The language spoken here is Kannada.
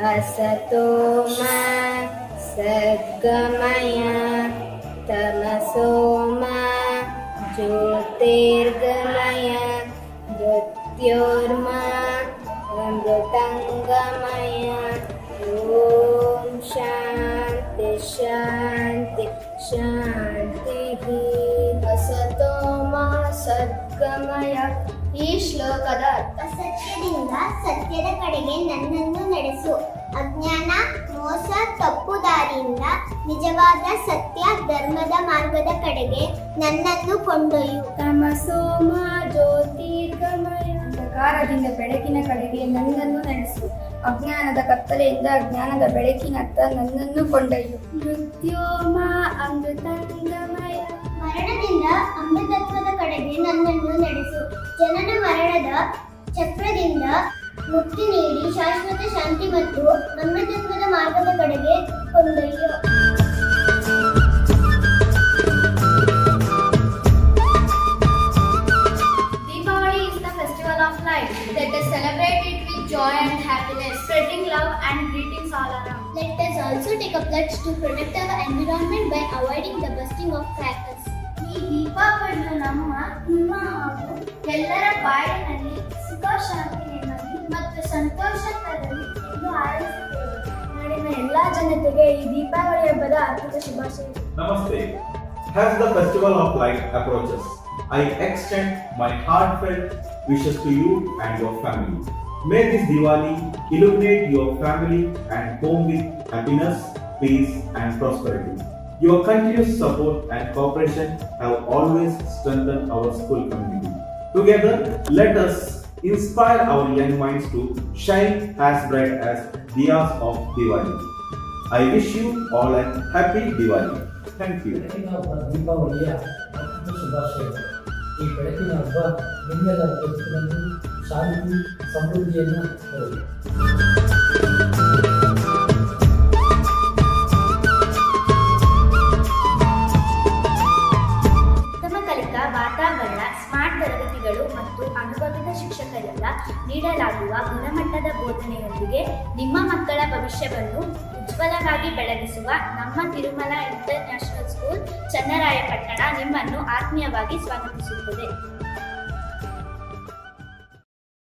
असतो मा सद्गमय तमसो मा ज्योतिर्गमय मृत्योर्मा अमृतंगमय। ओम शांति शांति शांति। असतो मा सद्गमय। ಈ ಶ್ಲೋಕದ ಅರ್ಥ: ಸತ್ಯದಿಂದ ಸತ್ಯದ ಕಡೆಗೆ ನನ್ನನ್ನು ನಡೆಸು. ಅಜ್ಞಾನ, ಮೋಸ, ತಪ್ಪು ದಾರಿಯಿಂದ ನಿಜವಾದ ಸತ್ಯ ಧರ್ಮದ ಮಾರ್ಗದ ಕಡೆಗೆ ನನ್ನನ್ನು ಕೊಂಡೊಯ್ಯು. ತಮಸೋ ಮಾ ಜ್ಯೋತಿರ್ಗಮಯ. ಅಂಧಕಾರದಿಂದ ಬೆಳಕಿನ ಕಡೆಗೆ ನನ್ನನ್ನು ನಡೆಸು. ಅಜ್ಞಾನದ ಕತ್ತಲೆಯಿಂದ ಜ್ಞಾನದ ಬೆಳಕಿನತ್ತ ನನ್ನನ್ನು ಕೊಂಡೊಯ್ಯು. ಮೃತ್ಯೋ ಮಾ ಅಮೃತಂಗಮಯ. ಮರಣದಿಂದ ಅಮೃತತ್ವದ ಕಡೆಗೆ ನನ್ನನ್ನು ನಡೆಸು. ಜನನ ಮರಣದ ಚಕ್ರದಿಂದ ಮುಕ್ತಿ ನೀಡಿ ಶಾಶ್ವತ ಶಾಂತಿ ಮತ್ತು ಅಮೃತತ್ವದ ಮಾರ್ಗದ ಕಡೆಗೆ ಕೊಂಡೊಯ್ಯು. Deepavali is the festival of light. Let us celebrate it with joy and happiness, spreading love and greetings all around. Let us also take a pledge to protect our environment by avoiding the bursting of crackers. ಈ ದೀಪಾವಳಿಯು ನಿಮ್ಮ ಹಾಗೂ ಎಲ್ಲರ ಬಾಳಿನಲ್ಲಿ ಸುಖ ಶಾಂತಿ ನೆಮ್ಮದಿ ಮತ್ತು ಸಂತೋಷ ತರಲಿ ಎಂದು ಹಾರೈಸುತ್ತೇವೆ. ನಾಡಿನ ಎಲ್ಲಾ ಜನತೆಗೆ ಈ ದೀಪಾವಳಿ ಹಬ್ಬದ ಹಾರ್ದಿಕ ಶುಭಾಶಯಗಳು. Namaste. As the festival of light approaches, I extend my heartfelt wishes to you and your family. May this Diwali illuminate your family and home with happiness, peace and prosperity. Your continuous support and cooperation have always strengthened our school community. Together, let us inspire our young minds to shine as bright as diyas of Diwali. I wish you all a happy Diwali. Thank you. ಬೆಳಕಿನ ಹಬ್ಬ ದೀಪಾವಳಿಯ ಅತ್ಯಂತ ಶುಭಾಶಯಗಳು. ಈ ಬೆಳಕಿನ ಹಬ್ಬ ನಿಮ್ಮೆಲ್ಲರ ಬದುಕಿನಲ್ಲಿ ಶಾಂತಿ ಸಮೃದ್ಧಿಯನ್ನು ತರಲಿ. ಉತ್ತಮ ಕಲಿಕಾ ವಾತಾವರಣ, ಸ್ಮಾರ್ಟ್ ತರಗತಿಗಳು ಮತ್ತು ಅನುಭವಿತ ಶಿಕ್ಷಕರಿಂದ ನೀಡಲಾಗುವ ಗುಣಮಟ್ಟದ ಬೋಧನೆಯೊಂದಿಗೆ ನಿಮ್ಮ ಮಕ್ಕಳ ಭವಿಷ್ಯವನ್ನು ಉಜ್ವಲವಾಗಿ ಬೆಳಗಿಸುವ ನಮ್ಮ ತಿರುಮಲ ಇಂಟರ್ನ್ಯಾಷನಲ್ ಸ್ಕೂಲ್ ಚನ್ನರಾಯಪಟ್ಟಣ ನಿಮ್ಮನ್ನು ಆತ್ಮೀಯವಾಗಿ ಸ್ವಾಗತಿಸುತ್ತದೆ.